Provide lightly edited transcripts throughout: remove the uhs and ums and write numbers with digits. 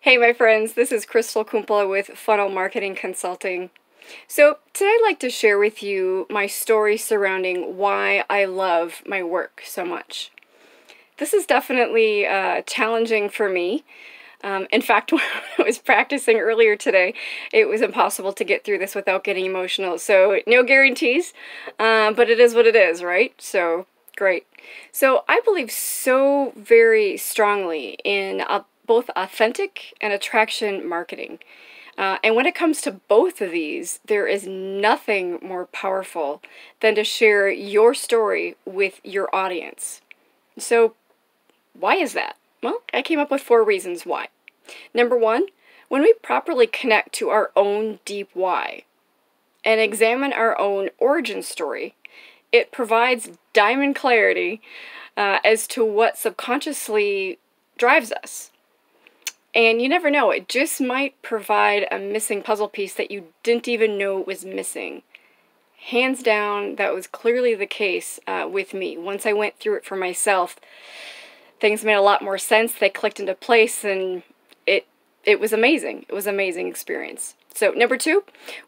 Hey my friends, this is Kumpula with Funnel Marketing Consulting. So today I'd like to share with you my story surrounding why I love my work so much. This is definitely challenging for me. In fact, when I was practicing earlier today, it was impossible to get through this without getting emotional. So no guarantees, but it is what it is, right? So great. So I believe so very strongly in both authentic and attraction marketing. And when it comes to both of these, there is nothing more powerful than to share your story with your audience. So why is that? Well, I came up with 4 reasons why. Number 1, when we properly connect to our own deep why and examine our own origin story, it provides diamond clarity as to what subconsciously drives us. And you never know, it just might provide a missing puzzle piece that you didn't even know was missing. Hands down, that was clearly the case with me. Once I went through it for myself, things made a lot more sense. They clicked into place, and it was amazing. It was an amazing experience. So, number 2,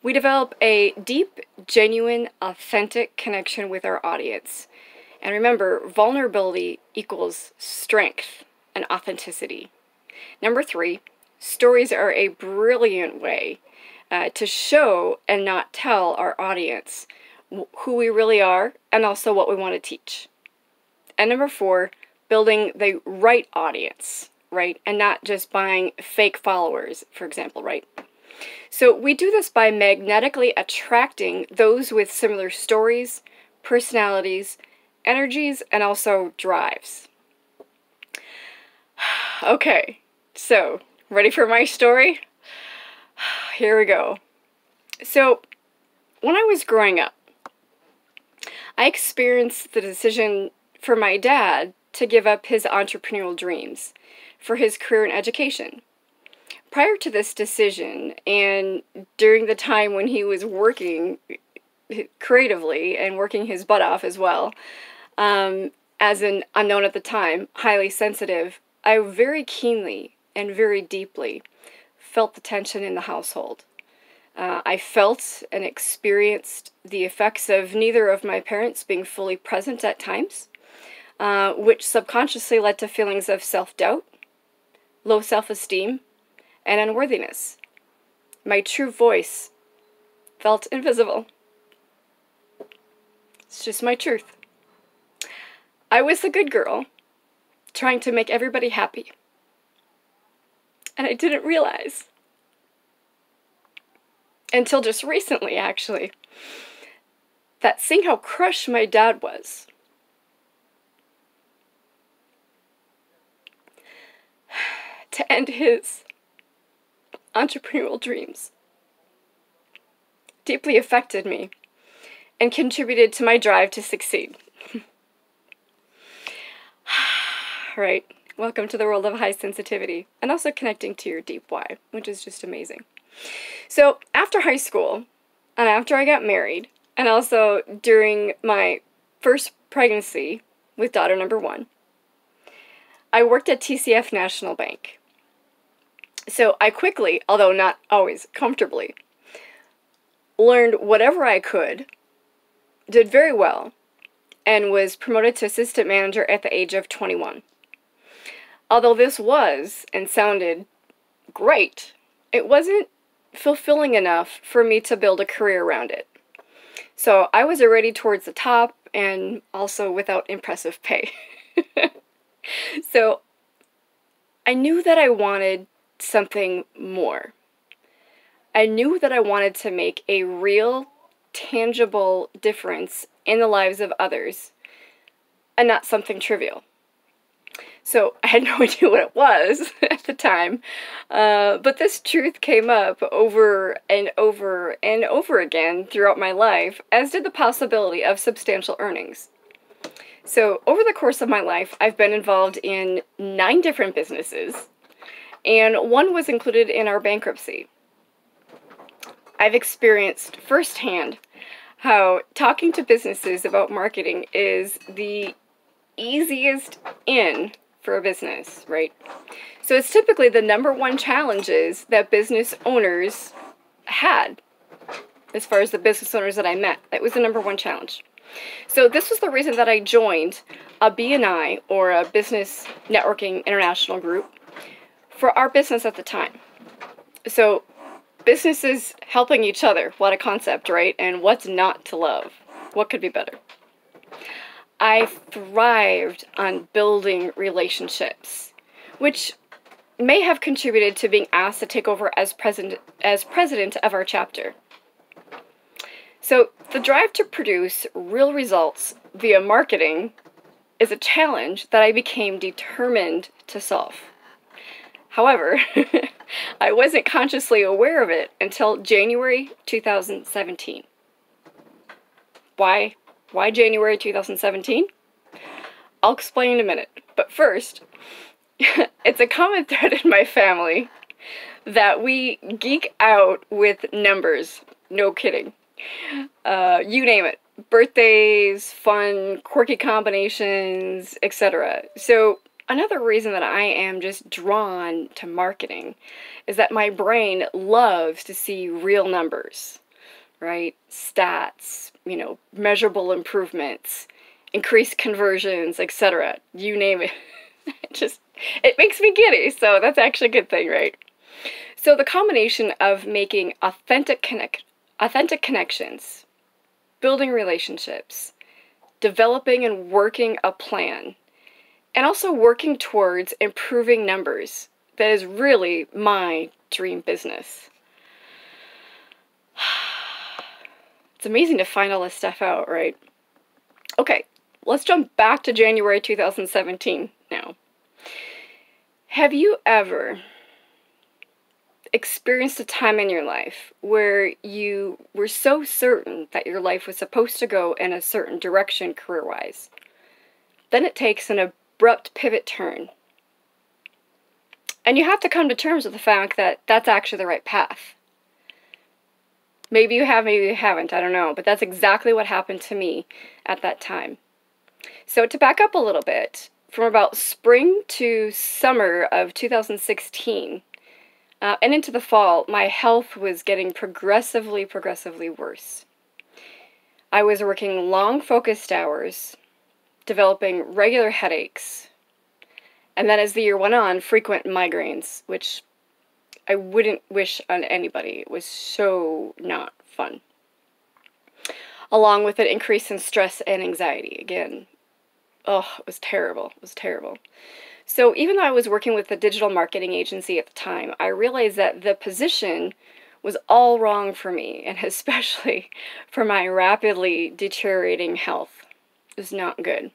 we develop a deep, genuine, authentic connection with our audience. And remember, vulnerability equals strength and authenticity. Number 3, stories are a brilliant way to show and not tell our audience who we really are and also what we want to teach. And number 4, building the right audience, right? And not just buying fake followers, for example, right? So we do this by magnetically attracting those with similar stories, personalities, energies, and also drives. Okay, so ready for my story? Here we go. So when I was growing up, I experienced the decision for my dad to give up his entrepreneurial dreams for his career in education. Prior to this decision, and during the time when he was working creatively and working his butt off as well, as an unknown at the time, highly sensitive, I very keenly and very deeply felt the tension in the household. I felt and experienced the effects of neither of my parents being fully present at times, which subconsciously led to feelings of self-doubt, low self-esteem, and unworthiness. My true voice felt invisible. It's just my truth. I was the good girl, trying to make everybody happy. And I didn't realize, until just recently actually, that seeing how crushed my dad was, to end his entrepreneurial dreams, deeply affected me and contributed to my drive to succeed. Right, welcome to the world of high sensitivity and also connecting to your deep why, which is just amazing. So after high school and after I got married and also during my first pregnancy with daughter number 1, I worked at TCF National Bank. So I quickly, although not always comfortably, learned whatever I could, did very well, and was promoted to assistant manager at the age of 21. Although this was and sounded great, it wasn't fulfilling enough for me to build a career around it. So I was already towards the top and also without impressive pay. So I knew that I wanted something more. I knew that I wanted to make a real, tangible difference in the lives of others and not something trivial. So I had no idea what it was at the time, but this truth came up over and over and over again throughout my life, as did the possibility of substantial earnings. So over the course of my life, I've been involved in 9 different businesses, and one was included in our bankruptcy. I've experienced firsthand how talking to businesses about marketing is the easiest in for a business, right? So it's typically the number one challenges that business owners had. As far as the business owners that I met, that was the number one challenge. So this was the reason that I joined a BNI, or a Business Networking International group, for our business at the time. So businesses helping each other, what a concept, right? And what's not to love? What could be better? I thrived on building relationships, which may have contributed to being asked to take over as president of our chapter. So the drive to produce real results via marketing is a challenge that I became determined to solve. However, I wasn't consciously aware of it until January 2017. Why January 2017? I'll explain in a minute. But first, it's a common thread in my family that we geek out with numbers. No kidding. You name it. Birthdays, fun, quirky combinations, etc. So another reason that I am just drawn to marketing is that my brain loves to see real numbers, right? Stats, measurable improvements, increased conversions, etc. You name it. It makes me giddy, so that's actually a good thing, right? So the combination of making authentic connections, building relationships, developing and working a plan, and also working towards improving numbers, that is really my dream business. It's amazing to find all this stuff out, right? Okay, let's jump back to January 2017 now. Have you ever experienced a time in your life where you were so certain that your life was supposed to go in a certain direction career-wise? Then it takes an abrupt pivot turn. And you have to come to terms with the fact that that's actually the right path. Maybe you have, maybe you haven't, I don't know. But that's exactly what happened to me at that time. So to back up a little bit, from about spring to summer of 2016, and into the fall, my health was getting progressively worse. I was working long, focused hours, developing regular headaches, and then as the year went on, frequent migraines, which I wouldn't wish on anybody. It was so not fun. Along with an increase in stress and anxiety. Again, it was terrible. It was terrible. So even though I was working with a digital marketing agency at the time, I realized that the position was all wrong for me, and especially for my rapidly deteriorating health. It was not good.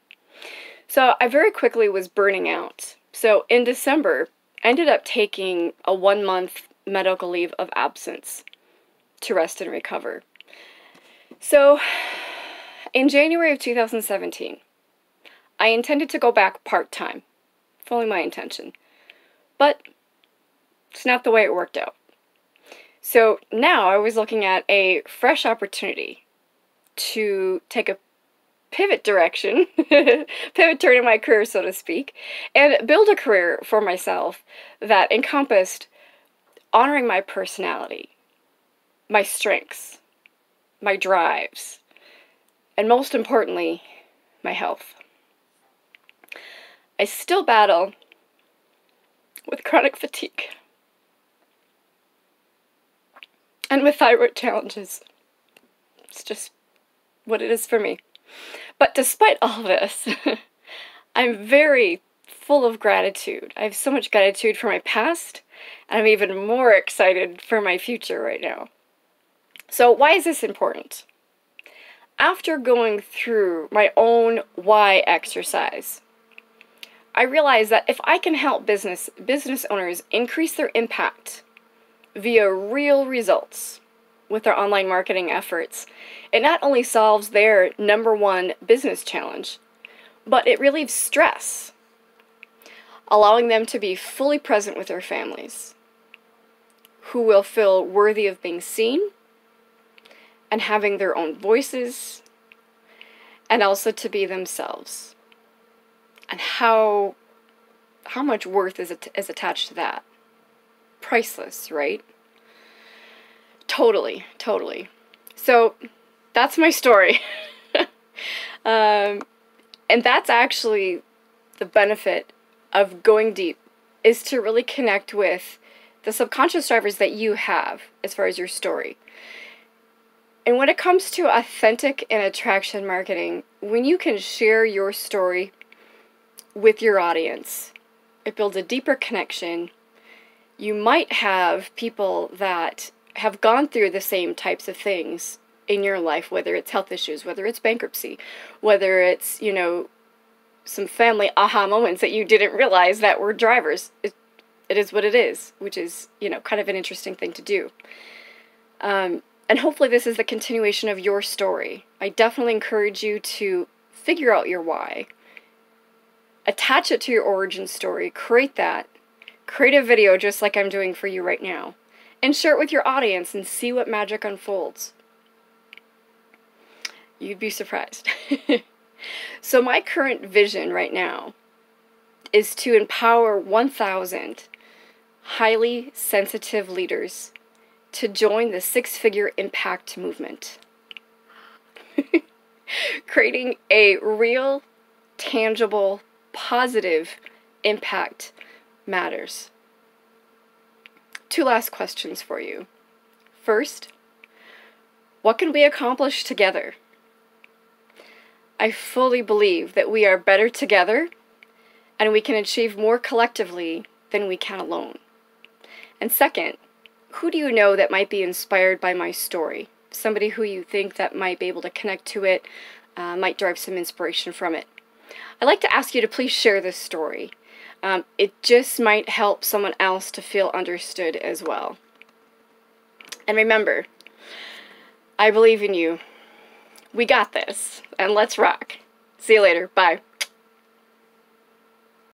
So I very quickly was burning out. So in December, I ended up taking a 1-month medical leave of absence to rest and recover. So in January of 2017, I intended to go back part-time. Fully my intention. But it's not the way it worked out. So now I was looking at a fresh opportunity to take a pivot direction, pivot turn in my career, so to speak, and build a career for myself that encompassed honoring my personality, my strengths, my drives, and most importantly, my health. I still battle with chronic fatigue and with thyroid challenges. It's just what it is for me. But despite all this, I'm very full of gratitude. I have so much gratitude for my past, and I'm even more excited for my future right now. So why is this important? After going through my own why exercise, I realized that if I can help business owners increase their impact via real results with their online marketing efforts, it not only solves their #1 business challenge, but it relieves stress, allowing them to be fully present with their families, who will feel worthy of being seen and having their own voices, and also to be themselves. And how how much worth is attached to that? Priceless, right? Totally, totally. So that's my story. And that's actually the benefit of going deep, is to really connect with the subconscious drivers that you have as far as your story. And when it comes to authentic and attraction marketing, when you can share your story with your audience, it builds a deeper connection. You might have people that have gone through the same types of things in your life, whether it's health issues, whether it's bankruptcy, whether it's, you know, some family aha moments that you didn't realize that were drivers. It is what it is, which is, you know, kind of an interesting thing to do. And hopefully this is the continuation of your story. I definitely encourage you to figure out your why. Attach it to your origin story. Create that. Create a video just like I'm doing for you right now. And share it with your audience and see what magic unfolds. You'd be surprised. So my current vision right now is to empower 1,000 highly sensitive leaders to join the six-figure impact movement. Creating a real, tangible, positive impact matters. 2 last questions for you. First, what can we accomplish together? I fully believe that we are better together and we can achieve more collectively than we can alone. And second, who do you know that might be inspired by my story? Somebody who you think that might be able to connect to it, might derive some inspiration from it. I'd like to ask you to please share this story. It just might help someone else to feel understood as well. And remember, I believe in you. We got this, and let's rock. See you later. Bye.